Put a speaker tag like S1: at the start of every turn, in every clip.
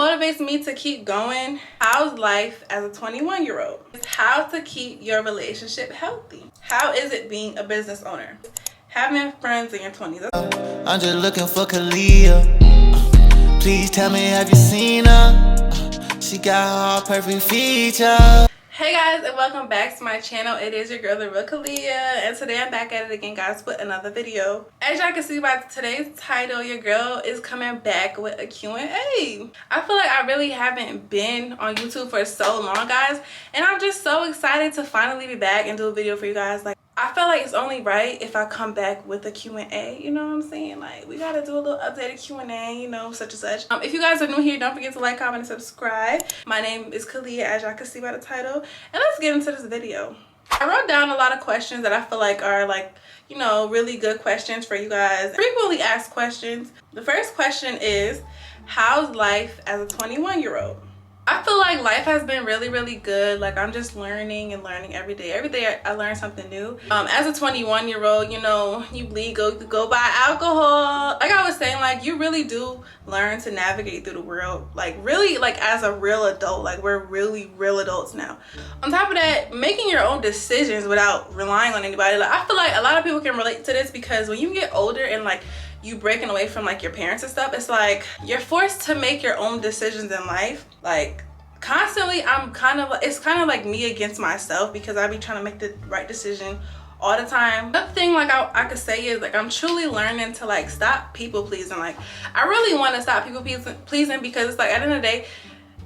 S1: motivates me to keep going? How's life as a 21-year-old? How to keep your relationship healthy? How is it being a business owner? Having friends in your 20s.
S2: I'm just looking for Kalia. Please tell me, have you seen her? She got all perfect features.
S1: Hey guys, and welcome back to my channel. It is your girl, the real Kalia, and today I'm back at it again, guys, with another video. As y'all can see by today's title, your girl is coming back with a Q&A. I feel like I really haven't been on YouTube for so long, guys, and I'm just so excited to finally be back and do a video for you guys. Like, I feel like it's only right if I come back with a Q&A, you know what I'm saying? Like, we gotta do a little updated Q&A, you know, such and such. If you guys are new here, don't forget to like, comment, and subscribe. My name is Kalia, as y'all can see by the title. And let's get into this video. I wrote down a lot of questions that I feel like are, like, you know, really good questions for you guys. Frequently asked questions. The first question is, how's life as a 21-year-old? I feel like life has been really good. Like, I'm just learning and learning every day. Every day I learn something new. As a 21-year-old, you know, you go buy alcohol. Like I was saying, like, you really do learn to navigate through the world, like, really, like, as a real adult. Like, we're really real adults now. On top of that, making your own decisions without relying on anybody. Like, I feel like a lot of people can relate to this, because when you get older and, like, you breaking away from, like, your parents and stuff, it's like you're forced to make your own decisions in life. Like, constantly, it's kind of like me against myself, because I be trying to make the right decision all the time. Another thing, like, I could say is, like, I'm truly learning to, like, stop people pleasing. Like, I really want to stop people pleasing, because it's like, at the end of the day,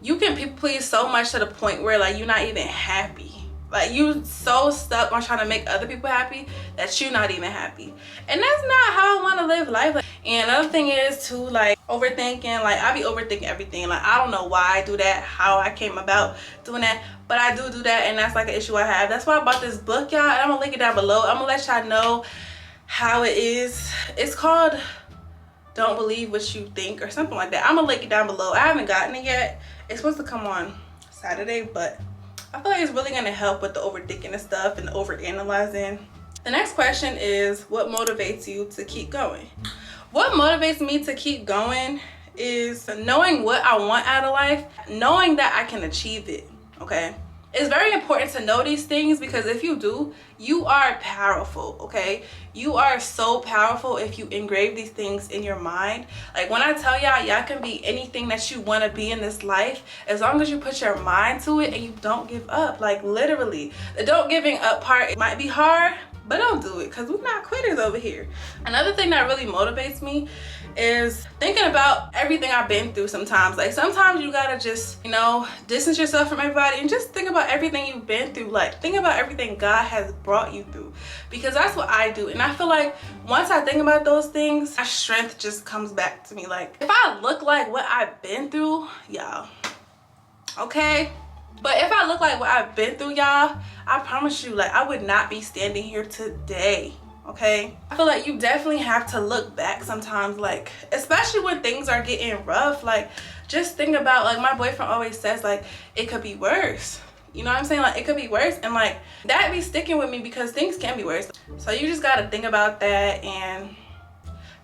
S1: you can people please so much to the point where, like, you're not even happy. Like, you so stuck on trying to make other people happy that you're not even happy. And that's not how I want to live life. Like, and another thing is to, like, overthinking. Like, I be overthinking everything. Like, I don't know why I do that, how I came about doing that, but I do that, and that's, like, an issue I have. That's why I bought this book, y'all, and I'm gonna link it down below. I'm gonna let y'all know how it is. It's called Don't Believe What You Think or something like that. I'm gonna link it down below. I haven't gotten it yet. It's supposed to come on Saturday, but I feel like it's really gonna help with the overthinking and stuff and overanalyzing. The next question is, what motivates you to keep going? What motivates me to keep going is knowing what I want out of life, knowing that I can achieve it, okay? It's very important to know these things, because if you do, you are powerful, okay? You are so powerful if you engrave these things in your mind. Like, when I tell y'all can be anything that you want to be in this life, as long as you put your mind to it and you don't give up. Like, literally, the don't giving up part, it might be hard, but don't do it, because we're not quitters over here. Another thing that really motivates me is thinking about everything I've been through sometimes. Like, sometimes you gotta just, you know, distance yourself from everybody and just think about everything you've been through. Like, think about everything God has brought you through, because that's what I do. And I feel like once I think about those things, my strength just comes back to me. Like, if I look like what I've been through, y'all, okay? But if I look like what I've been through, y'all, I promise you, like, I would not be standing here today, okay? I feel like you definitely have to look back sometimes, like, especially when things are getting rough. Like, just think about, like, my boyfriend always says, like, it could be worse. You know what I'm saying? Like, it could be worse, and, like, that be sticking with me, because things can be worse. So you just gotta think about that and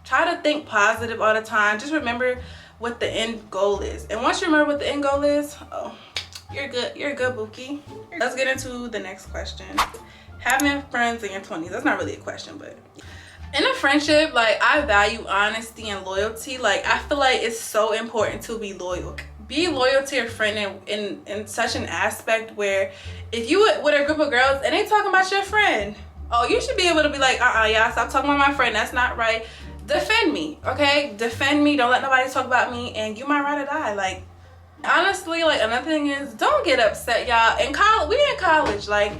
S1: try to think positive all the time. Just remember what the end goal is. And once you remember what the end goal is, oh, you're good. You're good, Bookie. Let's get into the next question. Having friends in your 20s. That's not really a question, but in a friendship, like, I value honesty and loyalty. Like, I feel like it's so important to be loyal. Be loyal to your friend in such an aspect where if you with a group of girls and they talking about your friend, oh, you should be able to be like, y'all, stop talking about my friend. That's not right. Defend me, okay? Defend me. Don't let nobody talk about me, and you might ride or die. Like, honestly, like, another thing is, don't get upset, y'all. In college, we in college. Like,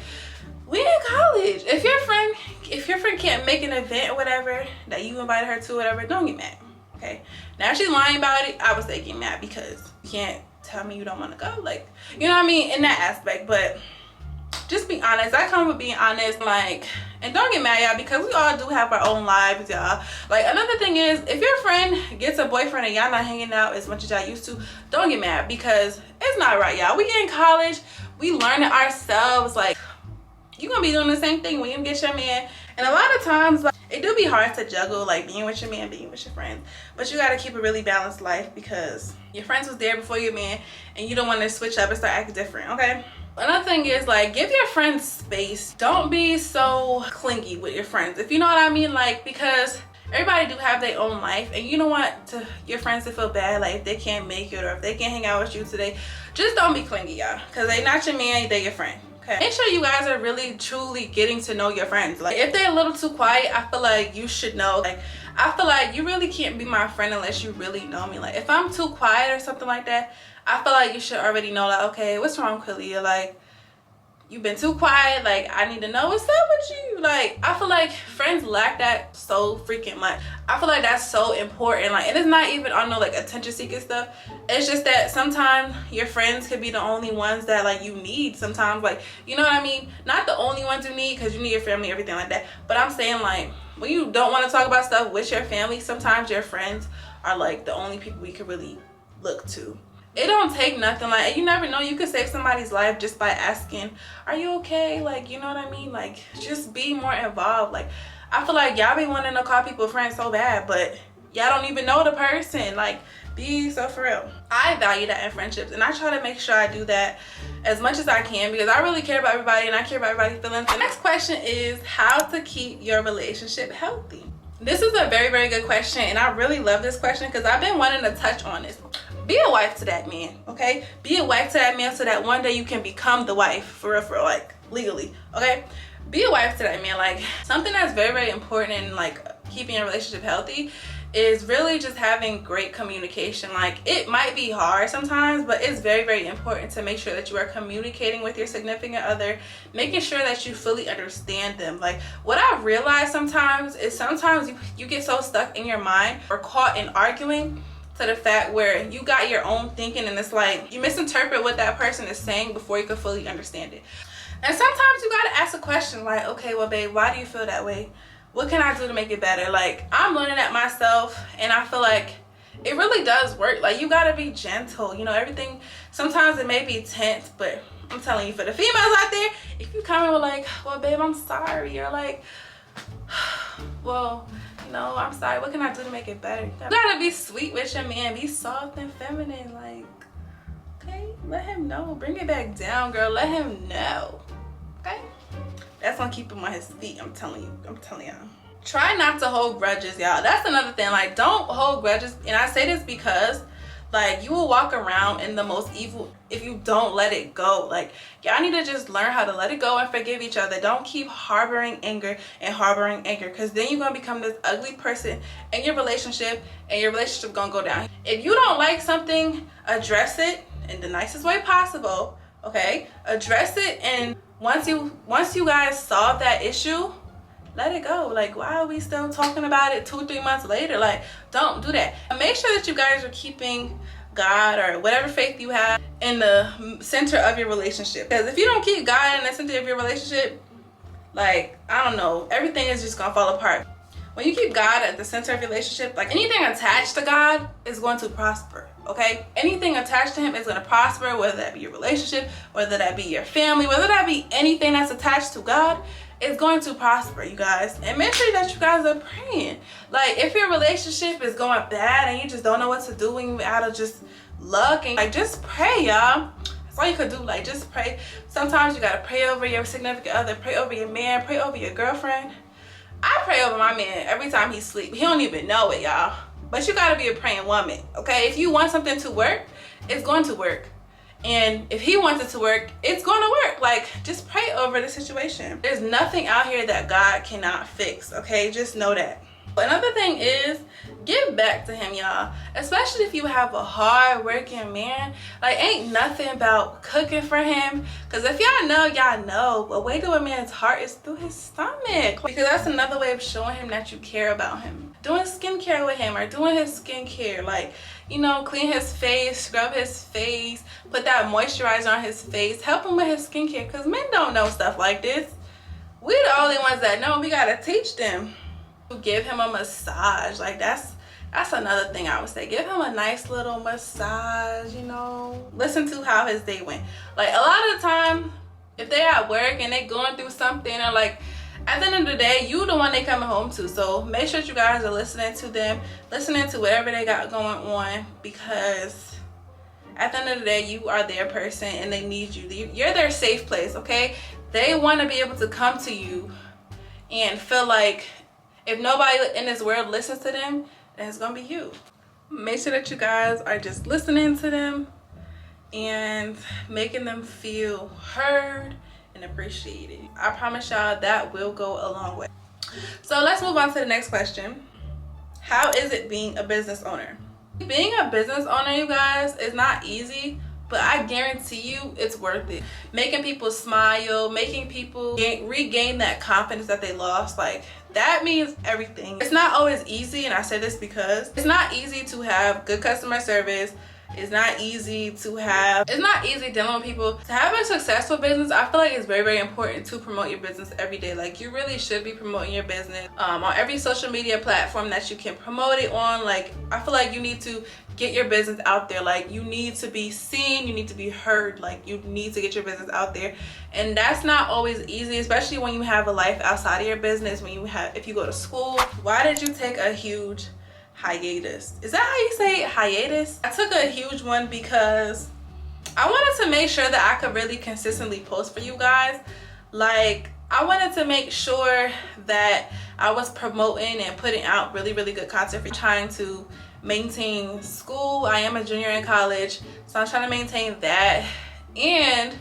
S1: we in college. If your friend can't make an event or whatever that you invited her to, whatever, don't get mad, okay? Now, if she's lying about it, I would say get mad, because you can't tell me you don't want to go. Like, you know what I mean, in that aspect. But just be honest. I come with being honest. Like, and don't get mad, y'all, because we all do have our own lives, y'all. Like, another thing is, if your friend gets a boyfriend and y'all not hanging out as much as y'all used to, don't get mad, because it's not right, y'all. We in college, we learn it ourselves. Like, you're gonna be doing the same thing when you get your man. And a lot of times, like, it do be hard to juggle like being with your man, being with your friends, but you got to keep a really balanced life because your friends was there before your man and you don't want to switch up and start acting different. Okay, another thing is like give your friends space. Don't be so clingy with your friends, if you know what I mean, like, because everybody do have their own life and you don't want your friends to feel bad like if they can't make it or if they can't hang out with you today. Just don't be clingy, y'all, because they not your man, they your friend. Okay, make sure you guys are really truly getting to know your friends. Like if they're a little too quiet, I feel like you should know, like I feel like you really can't be my friend unless you really know me. Like if I'm too quiet or something like that, I feel like you should already know, like, okay, what's wrong, Kalia? Like, you've been too quiet. Like, I need to know what's up with you. Like, I feel like friends lack that so freaking much. I feel like that's so important. Like, and it's not even on no like attention seeking stuff. It's just that sometimes your friends could be the only ones that like you need sometimes. Like, you know what I mean? Not the only ones you need, because you need your family, everything like that. But I'm saying, like, when you don't want to talk about stuff with your family, sometimes your friends are like the only people we could really look to. It don't take nothing. Like, you never know, you could save somebody's life just by asking, are you okay? Like, you know what I mean? Like, just be more involved. Like, I feel like y'all be wanting to call people friends so bad, but y'all don't even know the person. Like, be so for real. I value that in friendships, and I try to make sure I do that as much as I can because I really care about everybody and I care about everybody's feelings. The next question is how to keep your relationship healthy. This is a very, very good question, and I really love this question because I've been wanting to touch on this. Be a wife to that man, okay? Be a wife to that man so that one day you can become the wife, for real, like, legally, okay? Be a wife to that man. Like, something that's very, very important in, like, keeping a relationship healthy is really just having great communication. Like, it might be hard sometimes, but it's very, very important to make sure that you are communicating with your significant other, making sure that you fully understand them. Like, what I've realized sometimes is sometimes you get so stuck in your mind or caught in arguing to the fact where you got your own thinking, and it's like you misinterpret what that person is saying before you can fully understand it. And sometimes you gotta ask a question like, okay, well, babe, why do you feel that way? What can I do to make it better? Like, I'm learning that myself, and I feel like it really does work. Like, you gotta be gentle, you know, everything. Sometimes it may be tense, but I'm telling you, for the females out there, if you come in with like, well, babe, I'm sorry, or like, well, no, I'm sorry, what can I do to make it better? You gotta be sweet with your man, be soft and feminine. Like, okay, let him know, bring it back down, girl, let him know, okay? That's gonna keep him on his feet. I'm telling y'all. Try not to hold grudges, y'all. That's another thing. Like, don't hold grudges. And I say this because, like, you will walk around in the most evil if you don't let it go. Like, y'all need to just learn how to let it go and forgive each other. Don't keep harboring anger, because then you're gonna become this ugly person in your relationship, and your relationship gonna go down. If you don't like something, address it in the nicest way possible, okay? Address it, and once you guys solve that issue, let it go. Like, why are we still talking about it 2-3 months later? Like, don't do that. Make sure that you guys are keeping God or whatever faith you have in the center of your relationship. Because if you don't keep God in the center of your relationship, like, I don't know, everything is just gonna fall apart. When you keep God at the center of your relationship, like, anything attached to God is going to prosper, okay? Anything attached to him is going to prosper, whether that be your relationship, whether that be your family, whether that be anything that's attached to God, is going to prosper, you guys. And make sure that you guys are praying. Like, if your relationship is going bad and you just don't know what to do when you're out of just luck, and like, just pray, y'all. That's all you could do. Like, just pray. Sometimes you gotta pray over your significant other, pray over your man, pray over your girlfriend. I pray over my man every time he sleeps. He don't even know it, y'all. But you gotta be a praying woman, okay? If you want something to work, it's going to work. And if he wants it to work, it's going to work. Like, just pray over the situation. There's nothing out here that God cannot fix, okay? Just know that. Another thing is, give back to him, y'all. Especially if you have a hard-working man. Like, ain't nothing about cooking for him. Because if y'all know, the way to a man's heart is through his stomach. Because that's another way of showing him that you care about him. Doing skincare with him, or doing his skincare. Like, you know, clean his face, scrub his face, put that moisturizer on his face. Help him with his skincare. Because men don't know stuff like this. We're the only ones that know. We got to teach them. Give him a massage. Like, that's another thing I would say. Give him a nice little massage, you know. Listen to how his day went. Like, a lot of the time, if they're at work and they're going through something, or like at the end of the day, you the one they coming home to. So make sure you guys are listening to them, listening to whatever they got going on, because at the end of the day, you are their person and they need you. You're their safe place, okay? They want to be able to come to you and feel like if nobody in this world listens to them, then it's gonna be you. Make sure that you guys are just listening to them and making them feel heard and appreciated. I promise y'all that will go a long way. So let's move on to the next question. How is it being a business owner? Being a business owner, you guys, is not easy, but I guarantee you it's worth it. Making people smile, making people regain that confidence that they lost, like that means everything. It's not always easy, and I say this because it's not easy to have good customer service. It's not easy dealing with people. To have a successful business, I feel like it's very, very important to promote your business every day. Like, you really should be promoting your business on every social media platform that you can promote it on. Like, I feel like you need to get your business out there. Like, you need to be seen, you need to be heard. Like, you need to get your business out there, and that's not always easy, especially when you have a life outside of your business. If you go to school. Why did you take a huge hiatus? Is that how you say it? Hiatus? I took a huge one because I wanted to make sure that I could really consistently post for you guys. Like, I wanted to make sure that I was promoting and putting out really, really good content for trying to maintain school. I am a junior in college, so I'm trying to maintain that and,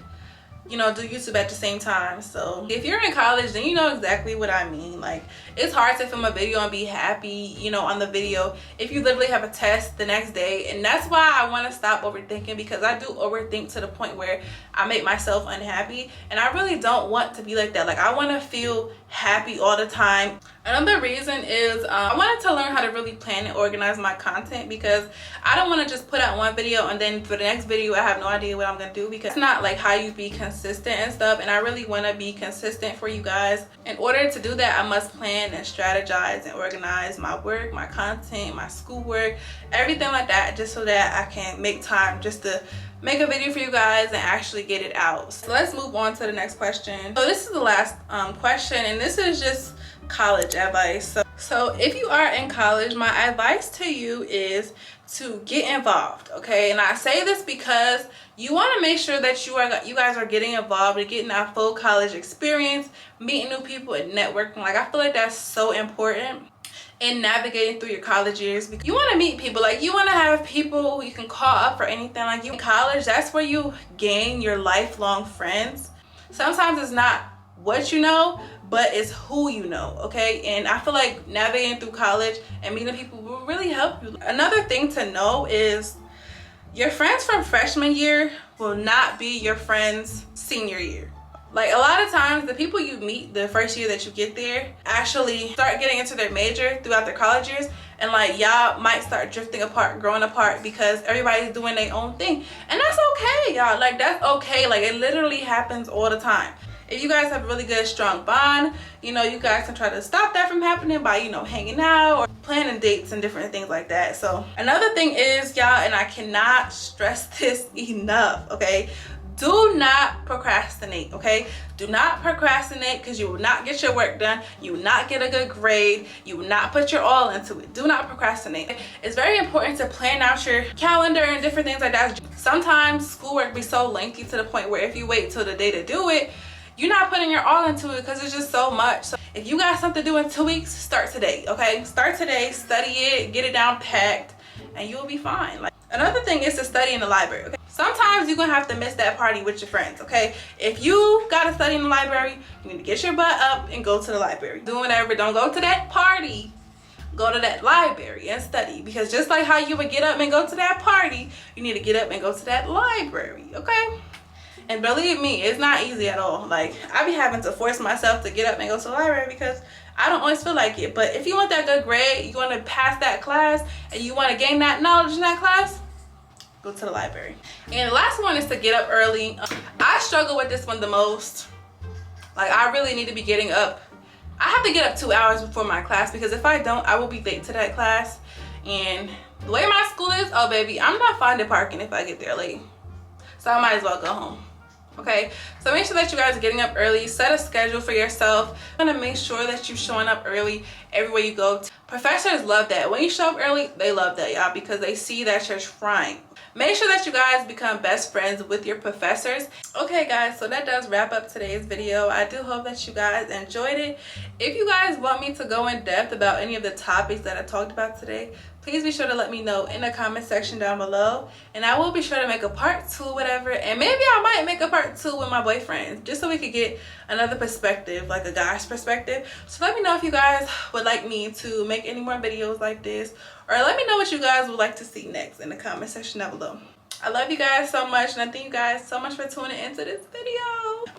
S1: you know, do YouTube at the same time. So if you're in college, then you know exactly what I mean. Like, it's hard to film a video and be happy, you know, on the video if you literally have a test the next day. And that's why I want to stop overthinking, because I do overthink to the point where I make myself unhappy, and I really don't want to be like that. Like, I want to feel happy all the time. Another reason is I wanted to learn how to really plan and organize my content, because I don't want to just put out one video and then for the next video I have no idea what I'm gonna do, because it's not like how you be consistent and stuff. And I really want to be consistent for you guys. In order to do that, I must plan and strategize and organize my work, my content, my schoolwork, everything like that, just so that I can make time just to make a video for you guys and actually get it out. So let's move on to the next question. So this is the last question, and this is just college advice. So if you are in college, my advice to you is to get involved, okay? And I say this because you want to make sure that you guys are getting involved and getting that full college experience, meeting new people and networking. Like, I feel like that's so important in navigating through your college years, because you want to meet people. Like, you want to have people who you can call up for anything. Like, you in college, that's where you gain your lifelong friends. Sometimes it's not what you know, but it's who you know, okay? And I feel like navigating through college and meeting people will really help you. Another thing to know is your friends from freshman year will not be your friends senior year. Like, a lot of times the people you meet the first year that you get there actually start getting into their major throughout their college years, and like, y'all might start drifting apart, growing apart, because everybody's doing their own thing. And that's okay, y'all. Like, that's okay. Like, it literally happens all the time. If you guys have a really good, strong bond, you know, you guys can try to stop that from happening by, you know, hanging out or planning dates and different things like that. So another thing is, y'all, and I cannot stress this enough, okay? Do not procrastinate, okay? Do not procrastinate, because you will not get your work done. You will not get a good grade. You will not put your all into it. Do not procrastinate. It's very important to plan out your calendar and different things like that. Sometimes schoolwork be so lengthy to the point where if you wait till the day to do it, you're not putting your all into it, because it's just so much. So if you got something to do in 2 weeks, start today, okay? Start today, study it, get it down packed, and you'll be fine. Like, another thing is to study in the library, okay? Sometimes you're gonna have to miss that party with your friends, okay? If you gotta study in the library, you need to get your butt up and go to the library. Do whatever, don't go to that party. Go to that library and study, because just like how you would get up and go to that party, you need to get up and go to that library, okay? And believe me, it's not easy at all. Like, I be having to force myself to get up and go to the library because I don't always feel like it. But if you want that good grade, you want to pass that class, and you want to gain that knowledge in that class, go to the library. And the last one is to get up early. I struggle with this one the most. Like, I really need to be getting up. I have to get up 2 hours before my class, because if I don't, I will be late to that class. And the way my school is, oh baby, I'm not finding parking if I get there late. So I might as well go home. Okay, so make sure that you guys are getting up early. Set a schedule for yourself. You want to make sure that you're showing up early everywhere you go. Professors love that. When you show up early, they love that, y'all, because they see that you're trying. Make sure that you guys become best friends with your professors. Okay guys, so that does wrap up today's video. I do hope that you guys enjoyed it. If you guys want me to go in depth about any of the topics that I talked about today, please be sure to let me know in the comment section down below, and I will be sure to make a part 2, whatever, and maybe I might make a part 2 with my boyfriend, just so we could get another perspective, like a guy's perspective. So let me know if you guys would like me to make any more videos like this, or let me know what you guys would like to see next in the comment section down below. I love you guys so much, and I thank you guys so much for tuning into this video.